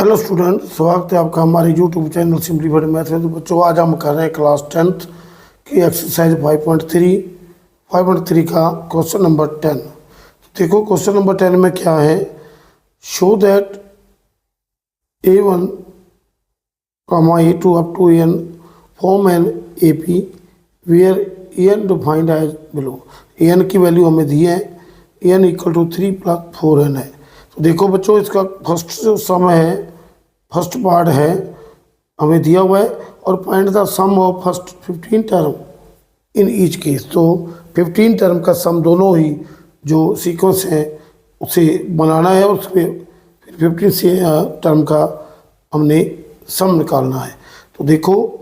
Hello student, स्वागत है आपका हमारे यूट्यूब चैनल सिंपलीफाइड मैथ में। तो बच्चों, आज हम कर रहे हैं क्लास 10th की एक्सरसाइज 5.3 का क्वेश्चन नंबर 10। तो देखो क्वेश्चन नंबर 10 में क्या है। Show that A1, A2 up to n form an AP where n defined as below. n की वैल्यू हमें दी है, n इक्वल टू 3 + 4n है। तो देखो बच्चों, इसका फर्स्ट जो सम है, फर्स्ट पार्ट है हमें दिया हुआ है, और find the sum of first 15 term in each case. तो 15 टर्म का सम दोनों ही जो सीक्वेंस है उसे बनाना है, और उसमें 15 से टर्म का हमने सम निकालना है। तो देखो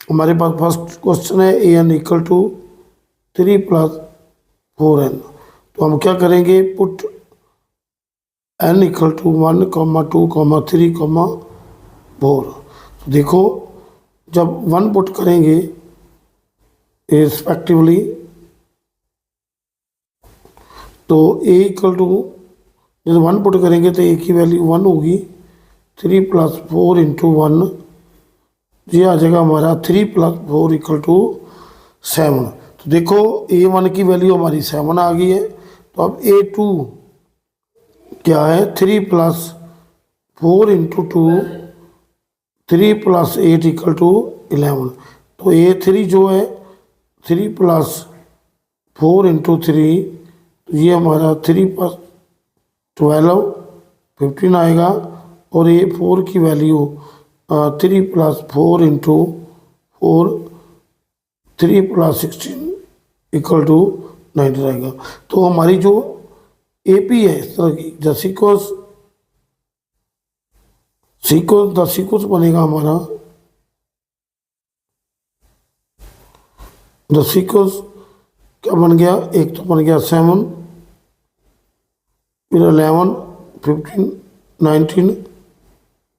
हमारे पास फर्स्ट क्वेश्चन है an इक्वल टू 3 + 4n। तो हम क्या करेंगे, पुट n इक्वल टू 1, 2, 3, 4। तो देखो जब 1 पुट करेंगे रिस्पेक्टिवली, तो a इक्वल टू, जब 1 पुट करेंगे तो a की वैल्यू 1 होगी। 3 + 4 × 1, ये आ जाएगा हमारा 3 + 4 = 7। तो देखो a1 की वैल्यू हमारी 7 आ गई है। तो अब a2 क्या है, 3 + 4 × 2, 3 + 8 = 11। तो a3 जो है 3 + 4 × 3, ये हमारा 3 + 12 15 आएगा। और a4 की वैल्यू 3 + 4 × 4, 3 + 16 = 9 रहेगा। तो हमारी जो AP है इस तरह की, द सीक्वेंस बनेगा हमारा, द सीक्वेंस क्या बन गया, एक तो बन गया 7, फिर 11, 15, 19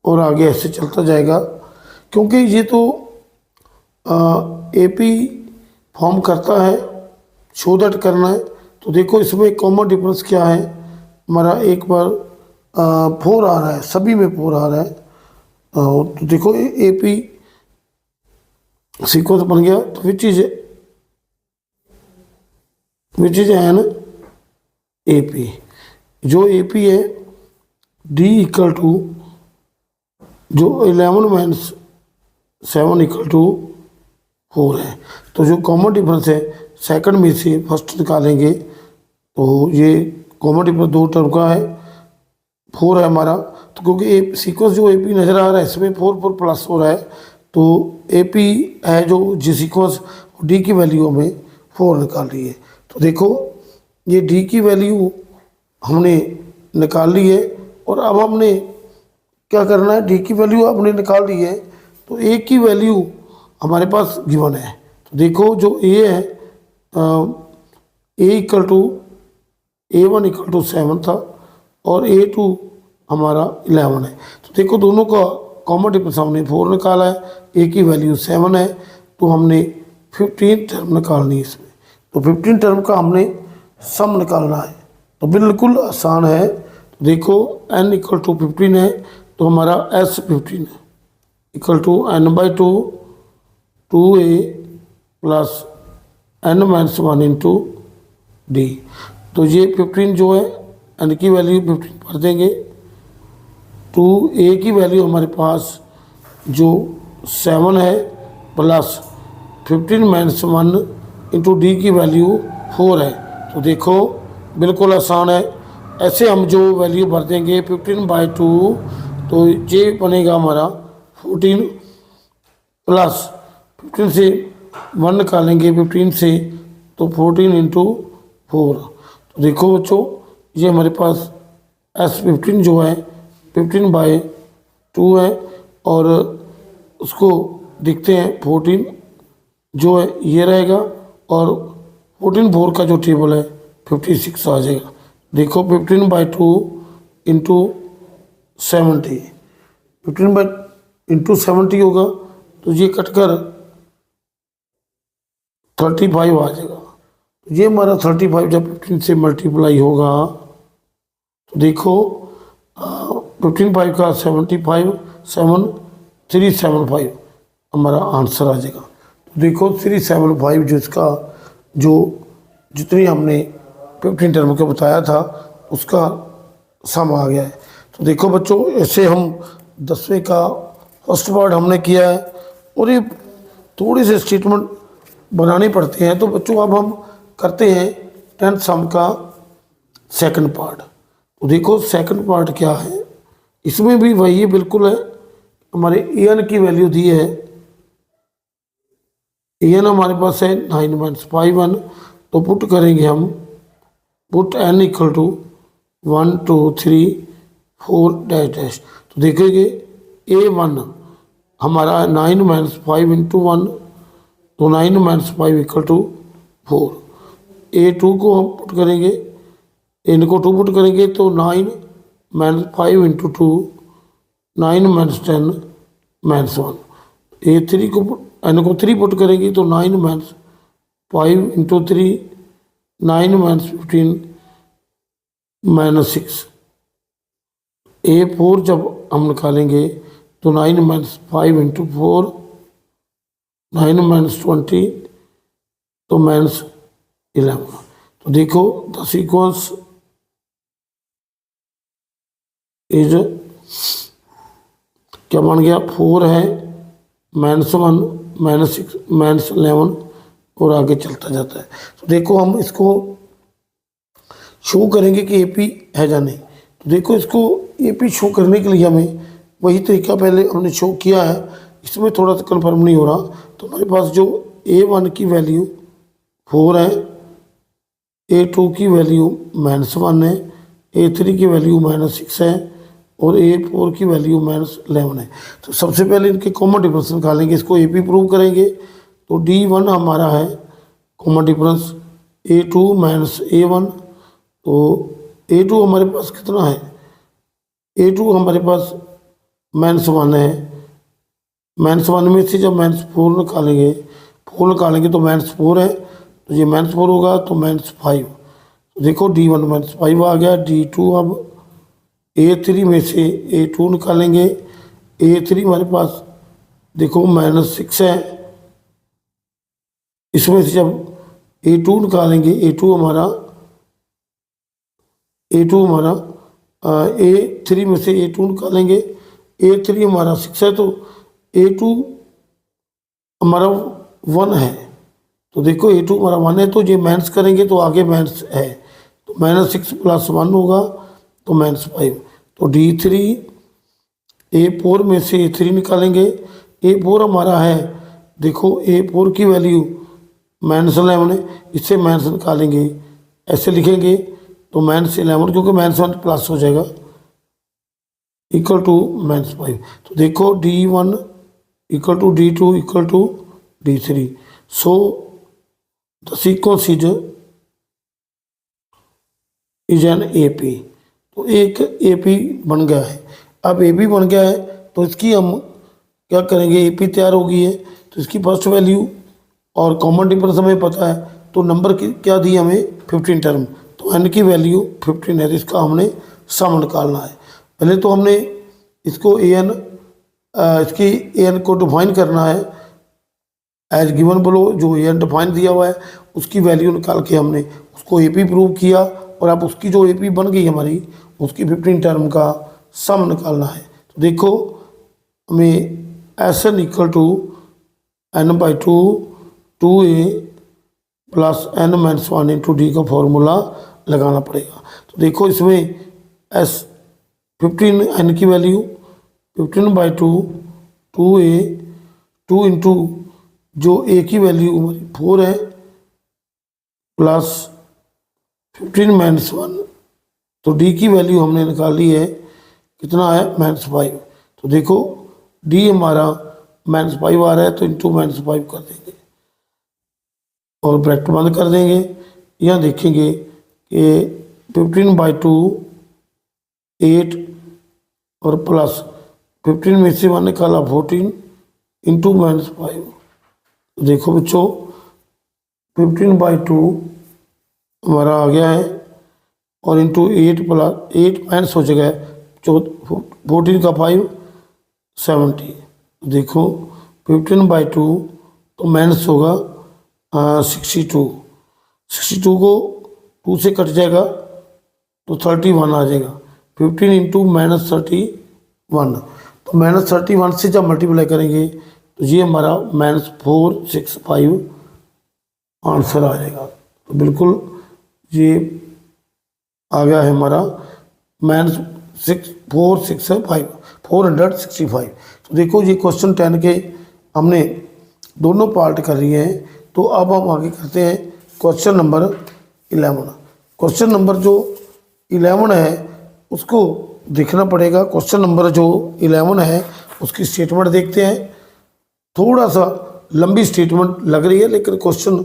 और आगे ऐसे चलता जाएगा। क्योंकि ये तो AP फॉर्म करता है, शो दैट करना है। तो देखो इसमें कॉमन डिफरेंस क्या है हमारा, एक बार 4 आ रहा है, सभी में 4 आ रहा है। तो देखो AP सीक्वेंस बन गया। तो विच इज एन AP, जो AP है D इक्वल टू, जो 11 - 7 = 4 है। तो जो कॉमन डिफरेंस है सेकंड में से फर्स्ट निकालेंगे, तो ये कॉमन डिफरेंस 2 टर्म का है, 4 है हमारा। तो क्योंकि सीक्वेंस जो AP नज़र आ रहा है इसमें 4 प्लस हो रहा है, तो AP है जो सीक्वेंस, D की वैल्यू हमें 4 निकाल रही है। तो देखो ये D की वैल्यू हमने निकाल ली है, और अब हमने क्या करना है, D की वैल्यू हमने निकाल ली है, तो A की वैल्यू हमारे पास गिवन है। तो देखो जो A है, A इक्वल टू A1 = 7 था, और A2 हमारा 11 है। तो देखो दोनों का कॉमन डिफरेंस हमने 4 निकाला है, A की वैल्यू 7 है, तो हमने 15 टर्म निकालनी है इसमें। तो 15 टर्म का हमने सम निकालना है, तो बिल्कुल आसान है। तो देखो n इक्वल टू 15 है, तो हमारा S15 है equal to n/2 2a + n - 1 × D। तो ये 15 जो है n की वैल्यू 15 भर देंगे, तो a की वैल्यू हमारे पास जो 7 है प्लस 15 - 1 × D की वैल्यू 4 है। तो देखो बिल्कुल आसान है, ऐसे हम जो वैल्यू भर देंगे 15/2, तो ये बनेगा हमारा 14 प्लस 15 से 1 निकालेंगे 15 से, तो 14 × 4। तो देखो बच्चों ये हमारे पास S15 जो है 15/2 है, और उसको देखते हैं 14 जो है ये रहेगा, और 14 4 का जो टेबल है 56 आ जाएगा। देखो 15/2 × 70, 15 × 70 होगा, तो ये कटकर 35 आ जाएगा। तो ये हमारा 35 जब 15 से मल्टीप्लाई होगा, तो देखो 15/5 का 75, 7375 हमारा आंसर आ जाएगा। तो देखो 375 जो इसका जो जितनी हमने 15 टर्म का बताया था उसका सम आ गया है। तो देखो बच्चों, ऐसे हम 10वें का फर्स्ट पार्ट हमने किया है और ये थोड़ी से स्टेटमेंट बनानी पड़ते हैं। तो बच्चों अब हम करते हैं 10th सम का सेकंड पार्ट। तो देखो सेकंड पार्ट क्या है, इसमें भी वही बिल्कुल है, हमारे एन की वैल्यू दी है। एन हमारे पास है 9-5 तो पुट करेंगे हम, put n equal to 1 2 3 4 dash dash. तो देखेंगे A1 हमारा 9-5 इंटू 1 तो 9-5 इक्वल टू 4। A2 को हम पुट करेंगे, इनको 2 पुट करेंगे तो 9-5 इंटू 2 9-10 -1। A3 को एन को 3 पुट करेंगे तो 9-5 इंटू 3 9-15 -6। A4 जब हम निकालेंगे तो 9-5 इंटू 4 9-20 तो -11। तो देखो द सीक्वेंस इज क्या बन गया, 4 है -1 -6 -11 और आगे चलता जाता है। तो देखो हम इसको शो करेंगे कि एपी है या नहीं। तो देखो इसको एपी शो करने के लिए हमें वही तरीका पहले हमने शो किया है, इसमें थोड़ा सा कन्फर्म नहीं हो रहा। तो हमारे पास जो A1 की वैल्यू 4 है, A2 की वैल्यू -1 है, A3 की वैल्यू -6 है और A4 की वैल्यू -11 है। तो सबसे पहले इनके कॉमन डिफरेंस निकालेंगे, इसको एपी प्रूव करेंगे। तो D1 हमारा है कॉमन डिफरेंस A2 -A1। तो A2 हमारे पास कितना है, A2 हमारे पास -1 है, -1 में से जब -4 निकालेंगे, 4 निकालेंगे तो -4 है, तो ये -4 होगा तो -5। तो देखो D1 -5 आ गया। D2 अब A3 में से A2 निकालेंगे, A3 हमारे पास देखो -6 है, इसमें से जब A2 निकालेंगे A2 हमारा A3 में से A2 निकालेंगे, A3 हमारा 6 है तो A2 हमारा 1 है। तो देखो A2 हमारा 1 है तो ये माइनस करेंगे तो आगे माइनस है, तो -6 + 1 होगा तो -5। तो D3 A4 में से A3 निकालेंगे, A4 हमारा है देखो A4 की वैल्यू -11 है, इससे माइनस निकालेंगे, ऐसे लिखेंगे तो -11 क्योंकि -1 प्लस हो जाएगा इक्वल टू -5। तो देखो D1 equal to D2 equal to D3। So the sequence is an AP। तो एक AP बन गया है। अब AP बन गया है तो इसकी हम क्या करेंगे, AP तैयार हो गई है तो इसकी फर्स्ट वैल्यू और कॉमन डिफरेंस हमें पता है, तो नंबर की क्या दी हमें 15 टर्म, तो n की वैल्यू 15 है, तो इसका हमने सम निकालना है। पहले तो हमने इसको इसकी an को डिफाइन करना है एज गिवन बिलो, जो an डिफाइन दिया हुआ है उसकी वैल्यू निकाल के हमने उसको AP प्रूव किया और अब उसकी जो AP बन गई हमारी उसकी 15 टर्म का सम निकालना है। तो देखो हमें Sn equal to n/2 2a plus n-1 into d का फॉर्मूला लगाना पड़ेगा। तो देखो इसमें S15 n की वैल्यू 15/2 2a 2 इंटू जो a की वैल्यू हमारी 4 है प्लस 15 - 1, तो d की वैल्यू हमने निकाली है कितना है -5। तो देखो d हमारा -5 आ रहा है तो इंटू -5 कर देंगे और ब्रैकेट बंद कर देंगे। यहाँ देखेंगे कि 15/2 8 और प्लस 15 में से 1 निकाला 14 इंटू -5। देखो बच्चों 15/2 हमारा आ गया है और इंटू 8 प्लस 8 माइनस हो जाएगा 14 का 5 70। देखो 15/2 तो माइनस होगा 62। 62 को 2 से कट जाएगा तो 31 आ जाएगा। 15 इंटू -31, तो -31 से जब मल्टीप्लाई करेंगे तो ये हमारा -465 आंसर आ जाएगा। तो बिल्कुल ये आ गया है हमारा -465। तो देखो ये क्वेश्चन 10 के हमने दोनों पार्ट कर लिए हैं। तो अब हम आगे करते हैं क्वेश्चन नंबर 11। क्वेश्चन नंबर जो 11 है उसको देखना पड़ेगा। क्वेश्चन नंबर जो 11 है उसकी स्टेटमेंट देखते हैं। थोड़ा सा लंबी स्टेटमेंट लग रही है लेकिन क्वेश्चन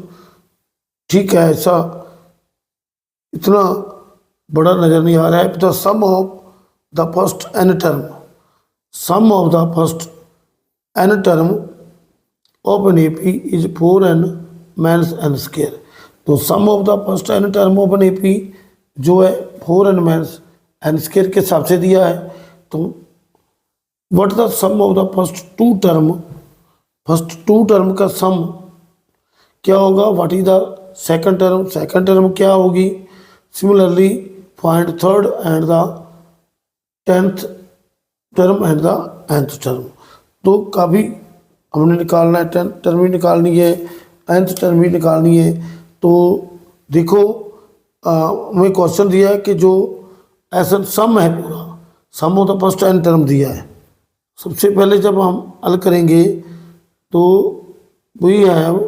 ठीक है, ऐसा इतना बड़ा नज़र नहीं आ रहा है। The sum of the first n term, sum of the first n term of an AP is 4n minus n square. तो sum of the first n term of an AP जो है 4n माइनस n स्क्वायर के हिसाब से दिया है। तो what the sum of the first two term, first two term का सम क्या होगा। What is the second term, second term क्या होगी। Similarly find third and the 10th term and the nth term. तो काफ़ी हमने निकालना है, 10th टर्म भी निकालनी है, nth टर्म भी निकालनी है। तो देखो हमें क्वेश्चन दिया है कि जो ऐसा सम है पूरा, sum of the first n term दिया है। सबसे पहले जब हम हल करेंगे तो we have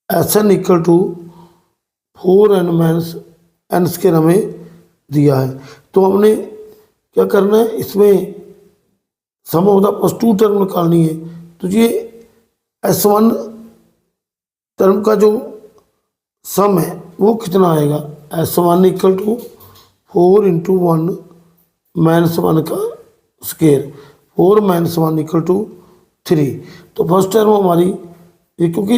SN equal to 4n minus n square हमें दिया है। तो हमने क्या करना है, इसमें sum of the first two term निकालनी है। तो ये S1 टर्म का जो सम है वो कितना आएगा। S1 equal to 4 into 1 minus 1 का स्क्वायर, 4 माइनस 1 इक्वल टू 3। तो फर्स्ट टर्म हमारी, क्योंकि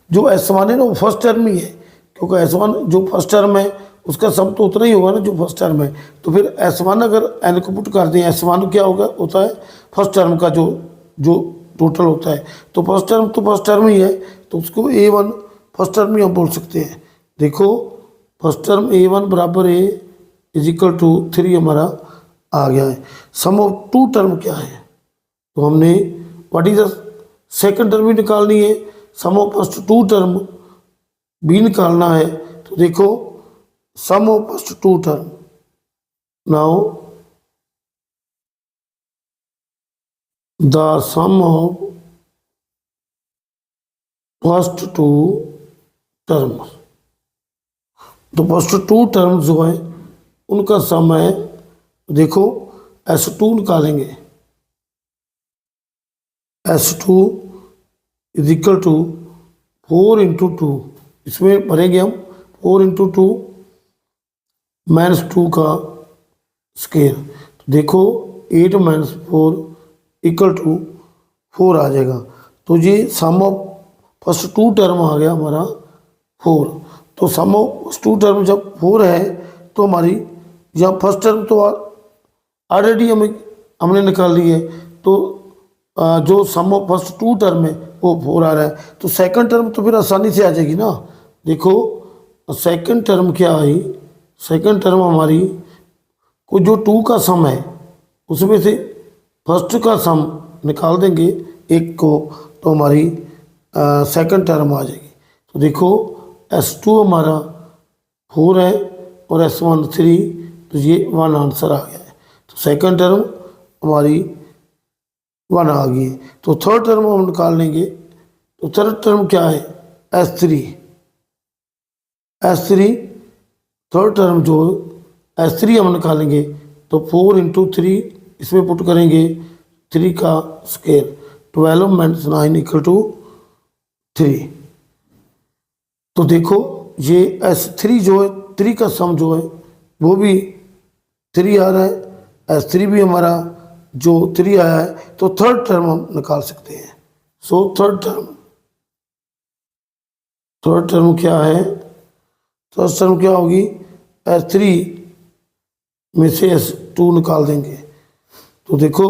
जो S1 है ना वो फर्स्ट टर्म ही है, क्योंकि S1 जो फर्स्ट टर्म है उसका सम तो उतना ही होगा ना जो फर्स्ट टर्म है। तो फिर S1 अगर n को पुट कर दें, S1 क्या होगा, होता है फर्स्ट टर्म का जो जो टोटल होता है। तो फर्स्ट टर्म तो फर्स्ट टर्म ही है, तो उसको A1 फर्स्ट टर्म ही हम बोल सकते हैं। देखो फर्स्ट टर्म A1 बराबर A इज इक्वल टू 3 हमारा आ गया है। सम ऑफ टू टर्म क्या है, तो हमने what is the second term भी निकालनी है, sum of first two term भी निकालना है। तो देखो sum of first two term, now the sum of first two terms, तो फर्स्ट टू टर्म्स जो है उनका सम है। देखो S2 निकालेंगे, S2 is equal to 4 into 2, इसमें भरेंगे हम 4 इंटू 2 माइनस 2 का स्क्वायर। तो देखो 8 माइनस 4 इक्वल टू 4 आ जाएगा। तो ये सम ऑफ फर्स्ट टू टर्म आ गया हमारा 4। तो sum of first two term जब 4 है तो हमारी यहाँ फर्स्ट टर्म तो ऑलरेडी हमने निकाल ली है। तो जो सम ऑफ फर्स्ट टू टर्म है वो 4 आ रहा है। तो सेकंड टर्म तो फिर आसानी से आ जाएगी ना। देखो सेकंड टर्म क्या आई, सेकंड टर्म हमारी को जो 2 का सम है उसमें से फर्स्ट का सम निकाल देंगे एक को, तो हमारी सेकंड टर्म आ जाएगी। तो देखो S2 हमारा 4 है और S1 3, तो ये 1 आंसर आ गया है। तो सेकंड टर्म हमारी 1 आ गई। तो थर्ड टर्म हम निकाल लेंगे। तो थर्ड टर्म क्या है, S3 थर्ड टर्म जो S3 हम निकालेंगे। तो 4 इंटू 3 इसमें पुट करेंगे 3 का स्क्वायर, 12 माइनस 9 इक्वल टू 3। तो देखो ये S3 जो है 3 का सम जो है वो भी 3 आ रहा है, S3 भी हमारा जो 3 आया है। तो थर्ड टर्म हम निकाल सकते हैं। सो थर्ड टर्म क्या है, थर्ड टर्म क्या होगी, S3 में से टू निकाल देंगे तो देखो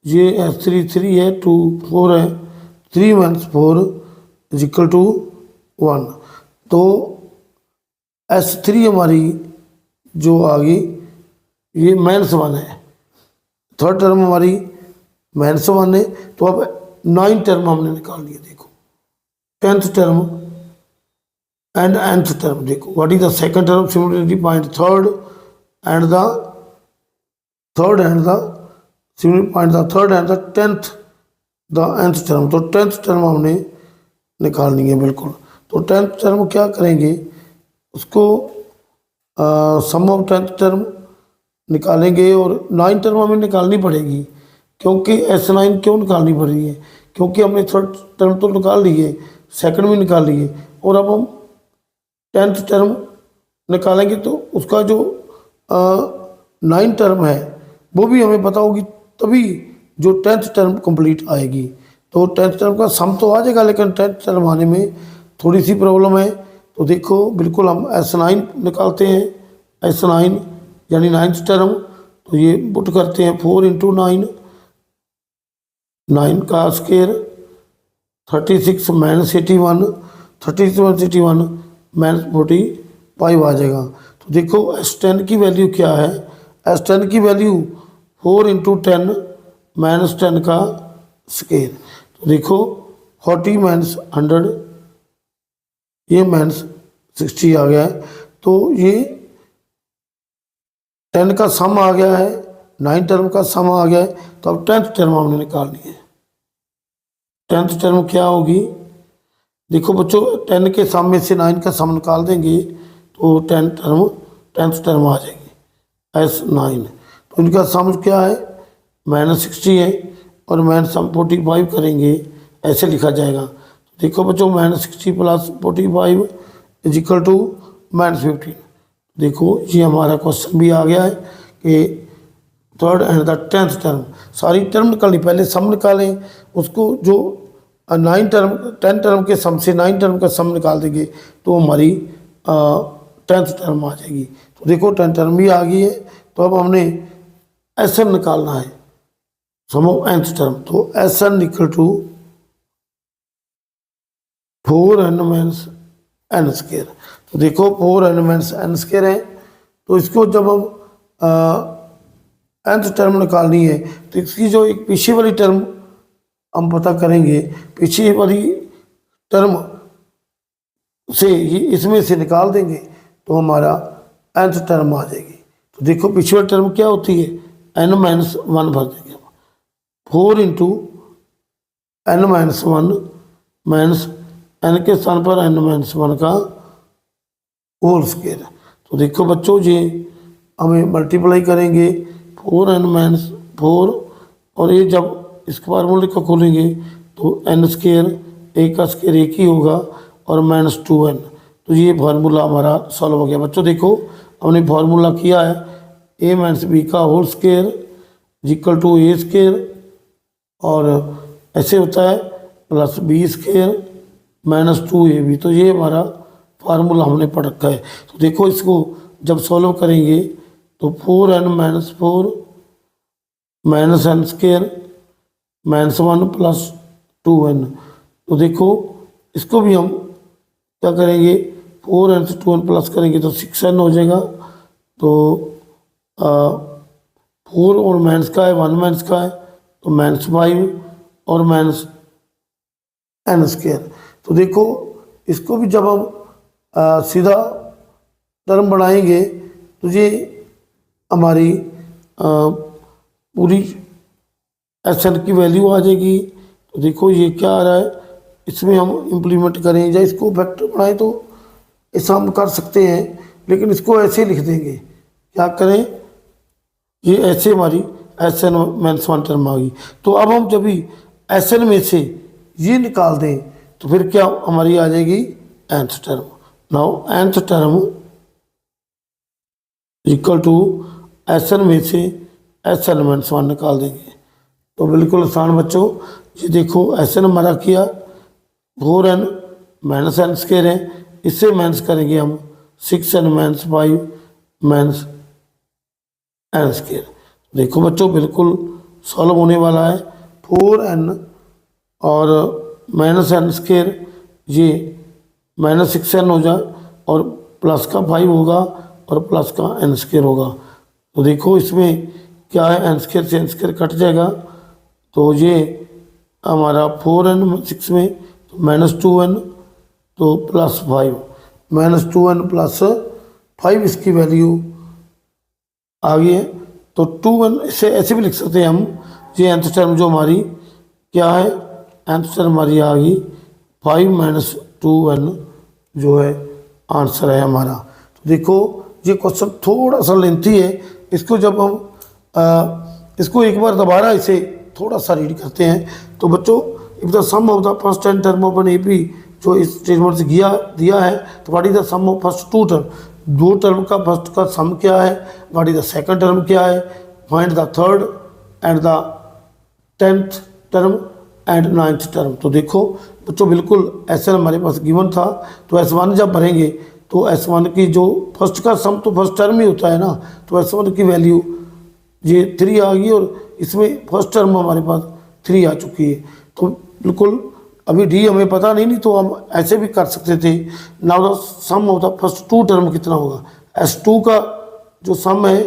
ये S3 है, 2 4 है, 3 माइनस 4 इज इक्वल टू 1। तो S3 हमारी जो आ गई ये -1 है, थर्ड टर्म हमारी -1 है। तो अब 9 टर्म हमने निकाल लिए। देखो 10th term and nth term. देखो what is the second term, similarity point third and the similarity point the third and the 10th the nth term. तो 10th टर्म हमने निकालनी है बिल्कुल। तो 10th टर्म क्या करेंगे, उसको सम ऑफ 10th टर्म निकालेंगे और 9 टर्म हमें निकालनी पड़ेगी। क्योंकि S9 क्यों निकालनी पड़ रही है, क्योंकि हमने थर्ड टर्म तो निकाल ली है, सेकंड भी निकाल ली है, और अब हम 10th टर्म निकालेंगे तो उसका जो 9 टर्म है वो भी हमें पता होगी, तभी जो 10th टर्म कंप्लीट आएगी। तो 10th टर्म का सम तो आ जाएगा, लेकिन 10th टर्म आने में थोड़ी सी प्रॉब्लम है। तो देखो बिल्कुल हम S9 निकालते हैं, S9 यानी 9th टर्म। तो ये पुट करते हैं 4 × 9, 9 का स्क्वायर 36 - 81, 36 - 81 -45 आ जाएगा। तो देखो S10 की वैल्यू क्या है, S10 की वैल्यू 4 × 10 -10 का स्क्वायर। तो देखो 40 - 100 ये -60 आ गया है। तो ये 10 का सम आ गया है, 9 टर्म का सम आ गया है। तो अब 10th टर्म हमने निकालनी है। 10th टर्म क्या होगी, देखो बच्चों 10 के सम में से 9 का सम निकाल देंगे तो 10th टर्म आ जाएगी S9। तो इनका सम क्या है, -60 है और -45 करेंगे, ऐसे लिखा जाएगा। तो देखो बच्चों -60 + 45 इज इक्वल टू -15। देखो ये हमारा क्वेश्चन भी आ गया है कि third and the 10th term, सारी टर्म निकालनी, पहले सम निकालें, उसको जो 9 टर्म 10 टर्म के सम से 9 टर्म का सम निकाल देंगे तो हमारी 10th टर्म आ जाएगी। तो देखो 10 टर्म भी आ गई है। तो अब हमने SN निकालना है, सम ऑफ nth टर्म। तो SN equal to 4n - n square. तो देखो 4n - n स्क्वायर है। तो इसको जब हम nth टर्म निकालनी है तो इसकी जो एक पीछे वाली टर्म हम पता करेंगे, पीछे वाली टर्म से ये इसमें से निकाल देंगे तो हमारा nth टर्म आ जाएगी। तो देखो पीछे वाली टर्म क्या होती है, n - 1 भर देंगे, 4 × n - 1 n के स्थान पर n - 1 का होल स्क्वायर। तो देखो बच्चों ये हमें मल्टीप्लाई करेंगे 4n - 4, और ये जब इस फार्मूले को खोलेंगे तो n स्क्वायर, एक का स्क्वायर एक ही होगा, और -2n। तो ये फार्मूला हमारा सॉल्व हो गया। बच्चों देखो हमने फार्मूला किया है a - b का whole square equal to a square, और ऐसे होता है +b स्क्वायर -2ab। तो ये हमारा फार्मूला हमने पढ़ रखा है। तो देखो इसको जब सॉल्व करेंगे तो 4n - 4 -n स्क्वायर -1 + 2n। तो देखो इसको भी हम क्या करेंगे, 4n से 2n प्लस करेंगे तो 6n हो जाएगा। तो 4 और माइनस का है, 1 माइनस का है तो -5 और -n स्क्वायर। तो देखो इसको भी जब हम सीधा टर्म बनाएंगे तो ये हमारी पूरी SN की वैल्यू आ जाएगी। तो देखो ये क्या आ रहा है, इसमें हम इम्प्लीमेंट करें या इसको वेक्टर बनाएं तो ऐसा हम कर सकते हैं, लेकिन इसको ऐसे लिख देंगे, क्या करें, ये ऐसे हमारी SN -1 टर्म आ गई। तो अब हम जब भी SN में से ये निकाल दें तो फिर क्या हमारी आ जाएगी nth term. Now nth term equal to SN में से SN -1 निकाल देंगे। तो बिल्कुल आसान बच्चों, ये देखो SN हमारा किया 4n -n स्क्वायर है, इससे माइनस करेंगे हम 6n - 5 - एन स्केयर। देखो बच्चों बिल्कुल सॉल्व होने वाला है। 4n और माइनस एन स्केयर ये -6n हो जाए और प्लस का 5 होगा और प्लस का एन स्केयर होगा। तो देखो इसमें क्या है, एन स्केयर से एन स्केयर कट जाएगा तो ये हमारा 4n 6 में तो -2n तो +5 -2n +5 इसकी वैल्यू आ गई है। तो 2n इसे ऐसे भी लिख सकते हैं हम, ये nth टर्म जो हमारी क्या है, nth टर्म हमारी आ गई 5 - 2n जो है आंसर है हमारा। तो देखो ये क्वेश्चन थोड़ा सा लेंथी है, इसको जब हम इसको एक बार दोबारा इसे थोड़ा सा रीड करते हैं तो बच्चों if the sum of the first 10 term of an AP जो इस स्टेटमेंट से दिया है तो what is the sum of first 2 term, 2 term का फर्स्ट का सम क्या है, what is the second term क्या है, find the third and the 10th term and 9th term. तो देखो बच्चों बिल्कुल ऐसा हमारे पास गिवन था, तो S1 जब भरेंगे तो S1 की जो फर्स्ट का सम तो फर्स्ट टर्म ही होता है ना, तो S1 की वैल्यू ये 3 आ गई और इसमें फर्स्ट टर्म हमारे पास 3 आ चुकी है। तो बिल्कुल अभी डी हमें पता नहीं तो हम ऐसे भी कर सकते थे। Now the sum of the first 2 term कितना होगा, S2 का जो सम है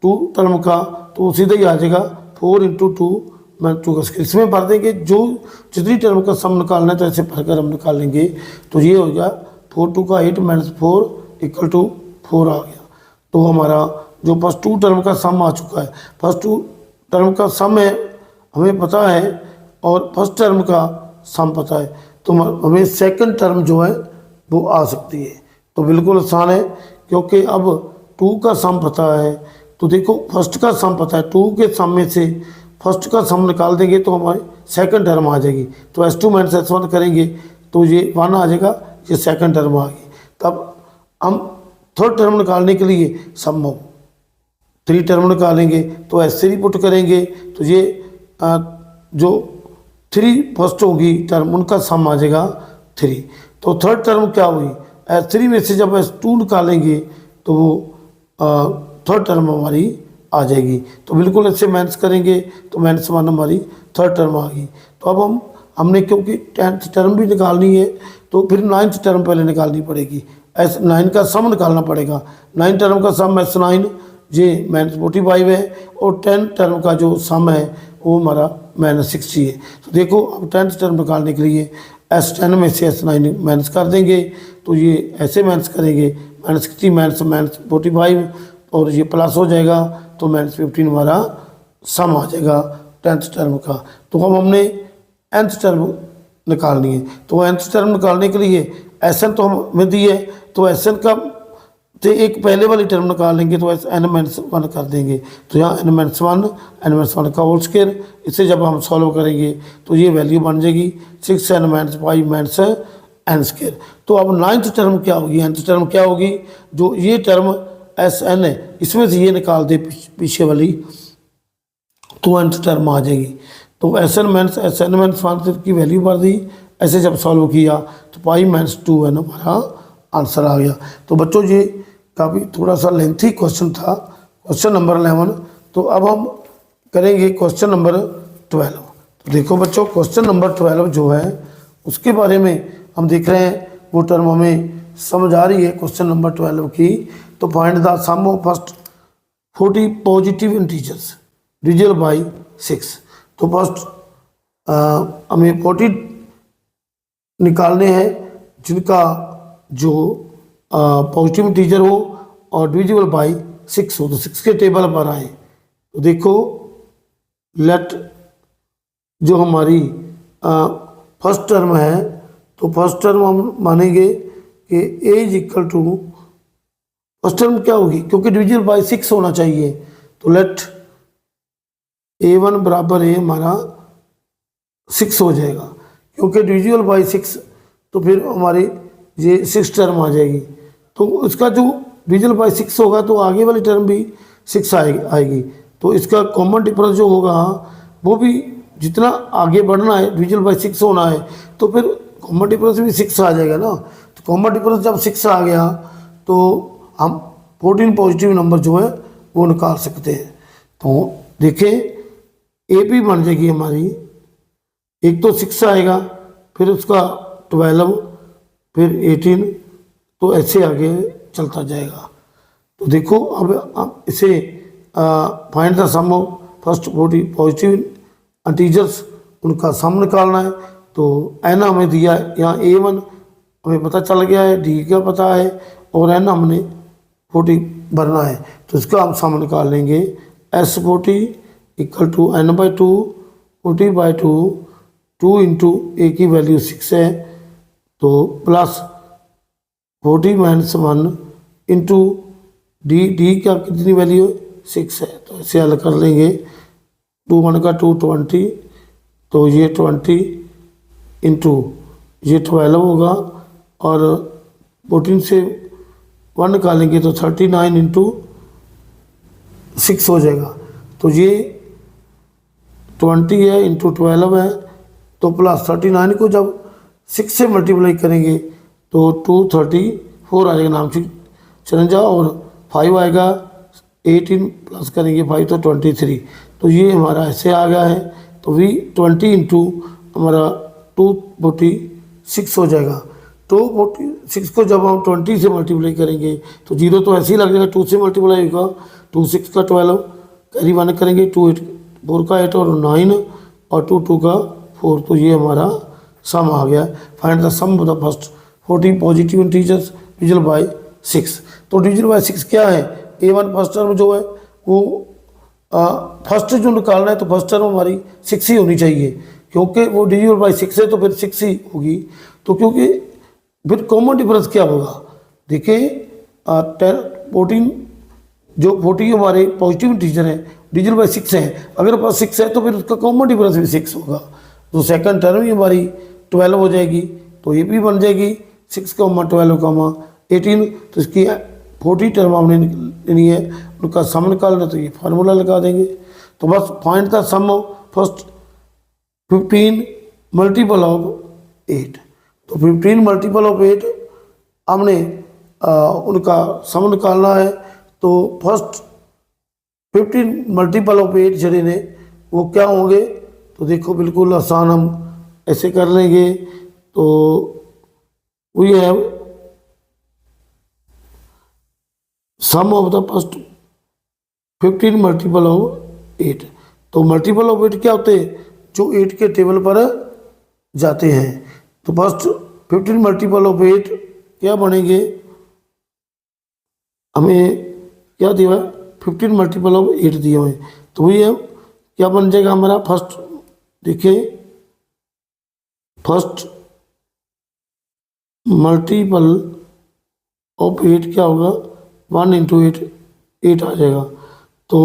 2 टर्म का तो सीधा ही आ जाएगा 4 × 2 -2 का। इसमें भर देंगे जो जितनी टर्म का सम निकालना है तो ऐसे भरकर हम निकाल लेंगे। तो ये हो गया 4 × 2 = 8 -4 = 4 आ गया। तो हमारा जो फर्स्ट 2 टर्म का सम आ चुका है, फर्स्ट 2 टर्म का सम है हमें पता है और फर्स्ट टर्म का सम पता है, तो हमें सेकंड टर्म जो है वो आ सकती है। तो बिल्कुल आसान है क्योंकि अब 2 का सम पता है। तो देखो फर्स्ट का सम पता है, 2 के सम में से फर्स्ट का सम निकाल देंगे तो हमारी सेकंड टर्म आ जाएगी। तो S2 - S1 करेंगे तो ये 1 आ जाएगा, ये सेकंड टर्म आ गई। तब हम थर्ड टर्म निकालने के लिए सम ऑफ 3 टर्म निकालेंगे तो S3 पुट करेंगे तो ये जो 3 फर्स्ट होगी टर्म उनका सम आ जाएगा 3। तो थर्ड टर्म क्या हुई, S3 में से जब S2 निकालेंगे तो वो थर्ड टर्म हमारी आ जाएगी। तो बिल्कुल ऐसे माइनस करेंगे तो -1 हमारी थर्ड टर्म आ गई। तो अब हमने क्योंकि 10th टर्म भी निकालनी है तो फिर 9th टर्म पहले निकालनी पड़ेगी, S9 का सम निकालना पड़ेगा। 9 टर्म का सम S9 ये -45 है और 10 टर्म का जो सम है वो हमारा -60 है। तो देखो अब 10th टर्म निकालने के लिए S10 में से S9 माइनस कर देंगे तो ये ऐसे माइनस करेंगे -60 - -45 और ये प्लस हो जाएगा तो -15 हमारा सम आ जाएगा 10th टर्म का। तो अब हमने nth टर्म निकालनी है। तो nth टर्म निकालने के लिए Sn तो हमें दी है तो Sn का तो एक पहले वाली टर्म निकाल लेंगे तो n - 1 कर देंगे। तो यहाँ n - 1 का होल स्क्वायर, इसे जब हम सॉल्व करेंगे तो ये वैल्यू बन जाएगी 6n - 5 - n स्क्वायर। तो अब 9th टर्म क्या होगी, nth टर्म क्या होगी, जो ये टर्म Sn है इसमें से ये निकाल दे पीछे वाली तो nth टर्म आ जाएगी। तो Sn - 1 की वैल्यू भर दी, ऐसे जब सॉल्व किया तो 5 - 2n हमारा आंसर आ गया। तो बच्चों ये काफ़ी थोड़ा सा लेंथी क्वेश्चन था, क्वेश्चन नंबर 11। तो अब हम करेंगे क्वेश्चन नंबर 12। तो देखो बच्चों क्वेश्चन नंबर 12 जो है उसके बारे में हम देख रहे हैं, वो टर्म हमें समझ आ रही है क्वेश्चन नंबर 12 की। तो find the sum of first 40 positive integers divisible by 6। तो फर्स्ट हमें 40 निकालने हैं जिनका जो पॉजिटिव इंटीजर हो और डिविजिबल बाय 6 हो। तो 6 के टेबल पर आए तो देखो लेट जो हमारी फर्स्ट टर्म है तो फर्स्ट टर्म हम मानेंगे कि a = फर्स्ट टर्म क्या होगी, क्योंकि डिविजिबल बाय 6 होना चाहिए। तो लेट a1 बराबर a हमारा 6 हो जाएगा, क्योंकि डिविजिबल बाय 6 तो फिर हमारी ये 6 टर्म आ जाएगी। तो इसका जो डिविजिबल बाय 6 होगा तो आगे वाली टर्म भी 6 आएगी। तो इसका कॉमन डिफरेंस जो होगा वो भी जितना आगे बढ़ना है डिविजिबल बाय 6 होना है तो फिर कॉमन डिफरेंस भी 6 आ जाएगा ना। तो कॉमन डिफरेंस जब 6 आ गया तो हम 14 पॉजिटिव नंबर जो है वो निकाल सकते हैं। तो देखें ए पी बन जाएगी हमारी, एक तो 6 आएगा, फिर उसका 12, फिर 18, तो ऐसे आगे चलता जाएगा। तो देखो अब इसे find the sum of first 40 positive integers, उनका सम निकालना है। तो एन हमें दिया है, यहाँ A1 हमें पता चल गया है, डी का पता है, और एन हमने 40 भरना है। तो इसका हम सम निकाल लेंगे, S40 equal to n/2 40/2 2 into ए की वैल्यू 6 है, तो प्लस 40 - 1 इंटू डी का कितनी वैल्यू 6 है। तो इसे हल कर लेंगे, 2 1 का 2 20, तो ये 20 इंटू ये 12 होगा, और 14 से 1 निकालेंगे तो 39 इंटू 6 हो जाएगा। तो ये 20 है इंटू 12 है, तो प्लस 39 को जब 6 से मल्टीप्लाई करेंगे तो 234 आ जाएगा, नाम से चल जाओ, और 5 आएगा, 18 प्लस करेंगे 5 तो 23। तो ये हमारा ऐसे आ गया है। तो भी 20 इंटू हमारा 246 हो जाएगा। 246 को जब हम 20 से मल्टीप्लाई करेंगे तो 0 तो ऐसे ही लग जाएगा, 2 से मल्टीप्लाई होगा, 2 6 का 12, कैरी 1 करेंगे, 2 8 4 का 8 और 9, और 2 2 का 4। तो ये हमारा सम आ गया। Find the sum of the first 40 positive integers divisible by 6। तो डिविजिबल बाय 6 क्या है, A1 फर्स्ट टर्म जो है वो फर्स्ट जो निकालना है, तो फर्स्ट टर्म हमारी 6 ही होनी चाहिए, क्योंकि वो डिविजिबल बाय 6 है, तो फिर 6 ही होगी। तो क्योंकि फिर कॉमन डिफरेंस क्या होगा, देखिए 14 जो 40 हमारे पॉजिटिव इंटीजर है, डिविजिबल बाय 6 है, अगर पास 6 है तो फिर उसका कॉमन डिफरेंस भी 6 होगा। तो सेकंड टर्म ही हमारी 12 हो जाएगी, तो ये भी बन जाएगी 6, 12, 18। तो इसकी 40 टर्म हमने लेनी है, उनका सम निकालना, तो ये फार्मूला लगा देंगे। तो बस find the sum of first 15 multiple of 8। तो 15 मल्टीपल ऑफ 8 हमने उनका सम निकालना है। तो फर्स्ट 15 मल्टीपल ऑफ 8 जड़े ने वो क्या होंगे, तो देखो बिल्कुल आसान, हम ऐसे कर लेंगे। तो we have sum of the first 15 multiple of 8। तो मल्टीपल ऑफ 8 क्या होते हैं, जो 8 के टेबल पर जाते हैं। तो फर्स्ट 15 मल्टीपल ऑफ 8 क्या बनेंगे, हमें क्या दिया है, 15 मल्टीपल ऑफ 8 दिए हुए। तो वही है क्या बन जाएगा हमारा, फर्स्ट देखिए फर्स्ट मल्टीपल ऑफ 8 क्या होगा, 1 इंटू 8 8 आ जाएगा। तो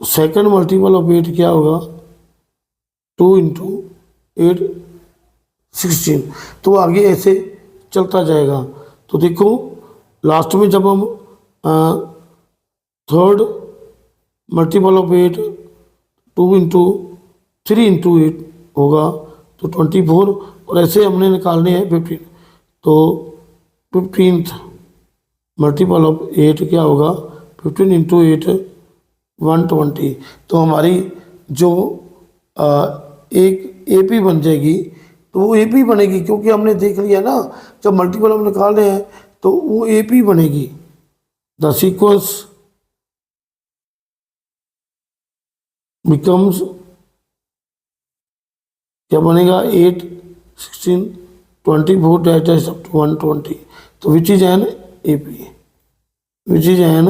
सेकंड मल्टीपल ऑफ 8 क्या होगा, 2 इंटू 8 16। तो आगे ऐसे चलता जाएगा। तो देखो लास्ट में जब हम third multiple of 8 2 into 3 into 8 होगा, तो 24, और ऐसे हमने निकालने हैं 15। तो 15th मल्टीपल ऑफ 8 क्या होगा, 15 इंटू 8 120। तो हमारी जो एक AP बन जाएगी, तो वो AP बनेगी, क्योंकि हमने देख लिया ना जब मल्टीपल हम निकाल रहे हैं तो वो AP बनेगी। द सीक्वेंस बिकम्स क्या बनेगा, 8 16 24 डैश अप टू 120। तो which is an AP, which is an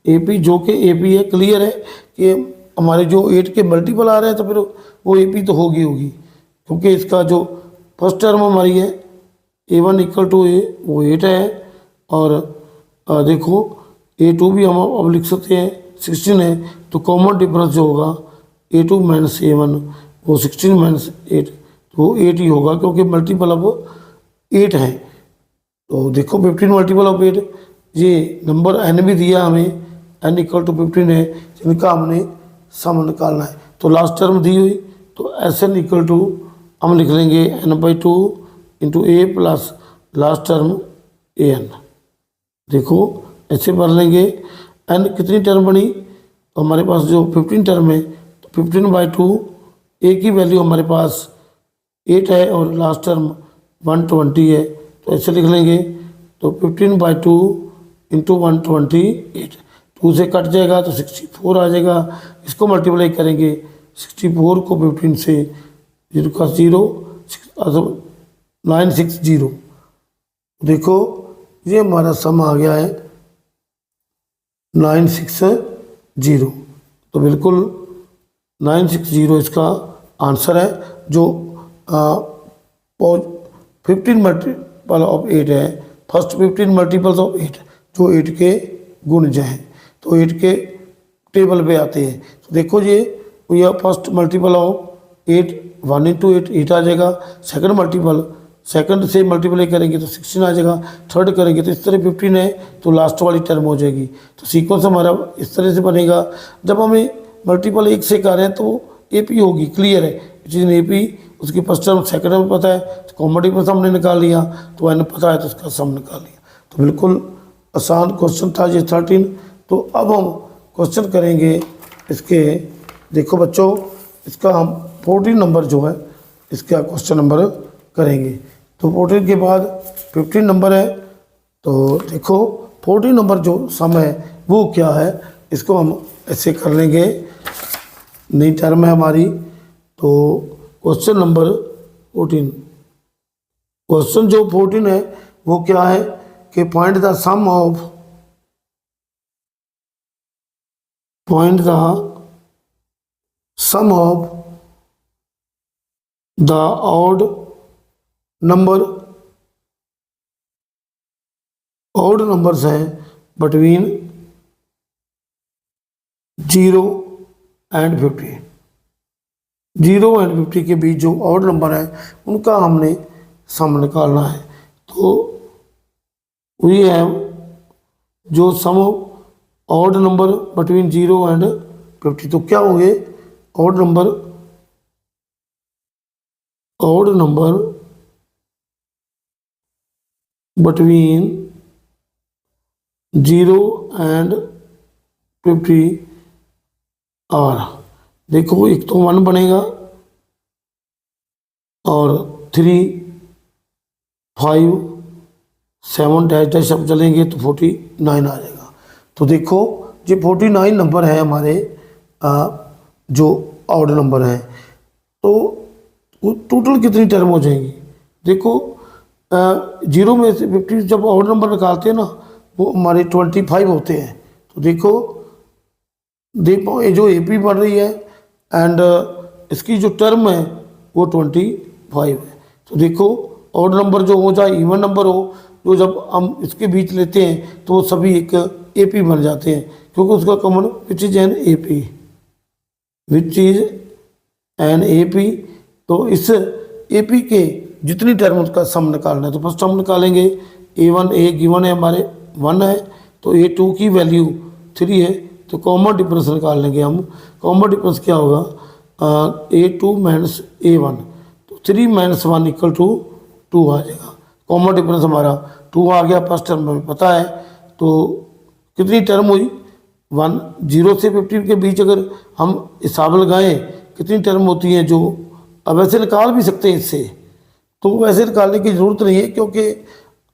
AP, जो कि AP है। क्लियर है कि हमारे जो 8 के मल्टीपल आ रहे हैं, तो फिर वो AP तो होगी, क्योंकि इसका जो फर्स्ट टर्म हमारी है A1 इक्वल टू A वो 8 है, और देखो A2 भी हम अब लिख सकते हैं 16 है। तो कॉमन डिफरेंस जो होगा A2 माइनस A1 वो 16 माइनस 8, तो वो 8 ही होगा, क्योंकि मल्टीपल ऑफ 8 है। तो देखो 15 मल्टीपल ऑफ 8, ये नंबर n भी दिया हमें, n इक्वल टू 15 है, जिनका हमने सम निकालना है। तो लास्ट टर्म दी हुई, तो Sn इक्वल टू हम लिख लेंगे n/2 into A plus last term An। देखो ऐसे भर लेंगे, एन कितनी टर्म बनी, तो हमारे पास जो 15 टर्म है तो 15/2, ए की वैल्यू हमारे पास 8 है और लास्ट टर्म 120 है, तो ऐसे लिख लेंगे। तो 15/2 इंटू 128, 2 से कट जाएगा तो 64 आ जाएगा। इसको मल्टीप्लाई करेंगे 64 को 15 से, 0 का 0, 960। देखो ये हमारा सम आ गया है 960। तो बिल्कुल 960 इसका आंसर है। जो 15 मल्टीपल ऑफ 8 है, फर्स्ट 15 मल्टीपल्स ऑफ 8 जो 8 के गुणज हैं, तो 8 के टेबल पे आते हैं। तो देखो ये फर्स्ट मल्टीपल ऑफ 8, 1 इंटू 8 आ जाएगा। सेकंड मल्टीपल, सेकंड से मल्टीप्लाई करेंगे तो 16 आ जाएगा। थर्ड करेंगे तो इस तरह 15 है तो लास्ट वाली टर्म हो जाएगी। तो सीक्वेंस हमारा इस तरह से बनेगा। जब हमें मल्टीपल 1 से कर रहे हैं तो AP होगी, क्लियर है चीज़ AP, उसकी फर्स्ट टर्म सेकंड में पता है तो कॉमन डिफरेंस हमने निकाल लिया, तो n पता है तो उसका सम निकाल लिया। तो बिल्कुल आसान क्वेश्चन था ये 13। तो अब हम क्वेश्चन करेंगे इसके, देखो बच्चों इसका हम 14 नंबर जो है इसका क्वेश्चन नंबर करेंगे। तो 14 के बाद 15 नंबर है। तो देखो 14 नंबर जो सम है वो क्या है, इसको हम ऐसे कर लेंगे, नई टर्म है हमारी। तो क्वेश्चन नंबर 14, क्वेश्चन जो 14 है वो क्या है कि find the sum of the odd numbers हैं बिटवीन 0 एंड 50। 0 एंड 50 के बीच जो ऑड नंबर है उनका हमने सम निकालना है। तो वी हैव जो sum odd number between 0 and 50, तो क्या होंगे odd number between 0 and 50 are. देखो एक तो 1 बनेगा और 3, 5, 7 डैश डैश सब चलेंगे तो 49 आ जाएगा। तो देखो ये 49 नंबर है हमारे जो ऑड नंबर है। तो टोटल कितनी टर्म हो जाएंगी, देखो 0 में से 50 जब ऑड नंबर निकालते हैं ना वो हमारे 25 होते हैं। तो देखो ये जो AP बन रही है एंड इसकी जो टर्म है वो 25 है। तो देखो ऑड नंबर जो हो चाहे इवन नंबर हो, जो जब हम इसके बीच लेते हैं तो वो सभी एक AP बन जाते हैं, क्योंकि उसका common which is an AP। तो इस AP के जितनी टर्म उसका सम निकालना है, तो फर्स्ट हम निकालेंगे A1, A गिवन है हमारे 1 है, तो A2 की वैल्यू 3 है, तो कॉमन डिफरेंस निकाल लेंगे हम। कॉमन डिफरेंस क्या होगा, A2 माइनस A1, तो 3 - 1 इक्वल टू 2 आ जाएगा। कॉमन डिफरेंस हमारा 2 आ गया, फर्स्ट टर्म में पता है। तो कितनी टर्म हुई 1, 0 से 50 के बीच अगर हम हिसाब लगाएं कितनी टर्म होती हैं, जो अब वैसे निकाल भी सकते हैं इससे, तो वैसे निकालने की ज़रूरत नहीं है, क्योंकि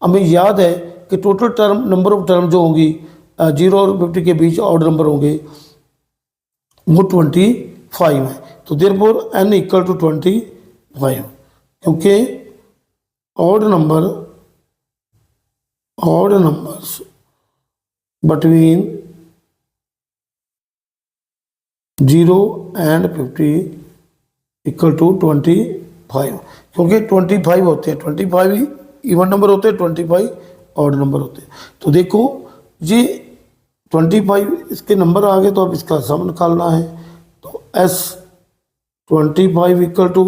हमें याद है कि total term number of term जो होंगी 0 और 50 के बीच ऑड नंबर होंगे वो 25 है। तो देयरफॉर n इक्वल टू 25, क्योंकि odd numbers between 0 and 50 equal to 25, क्योंकि 25 होते हैं, 25 इवन नंबर होते हैं, 25 ऑड नंबर होते हैं। तो देखो ये 25 इसके नंबर आ गए, तो अब इसका सम निकालना है। तो S 25 इक्वल टू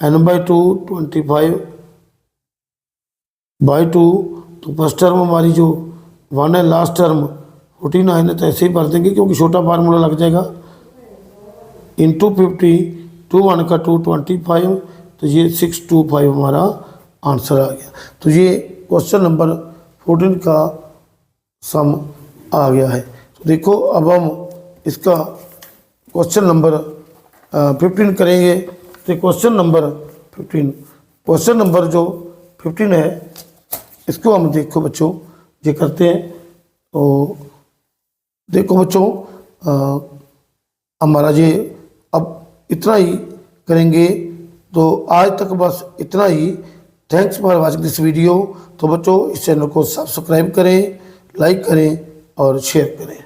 n/2 25/2। तो फर्स्ट टर्म हमारी जो 1 है, लास्ट टर्म 49 है, तो ऐसे ही भर देंगे क्योंकि छोटा फार्मूला लग जाएगा। इंटू 50, 2 1 का 2 25, तो ये 625 हमारा आंसर आ गया। तो ये क्वेश्चन नंबर 14 का सम आ गया है। तो देखो अब हम इसका क्वेश्चन नंबर 15 करेंगे। तो क्वेश्चन नंबर 15, क्वेश्चन नंबर जो 15 है इसको हम देखो बच्चों ये करते हैं। तो देखो बच्चों हमारा ये अब इतना ही करेंगे। तो आज तक बस इतना ही। Thanks for watching this video. तो बच्चों इस चैनल को सब्सक्राइब करें, लाइक करें और शेयर करें।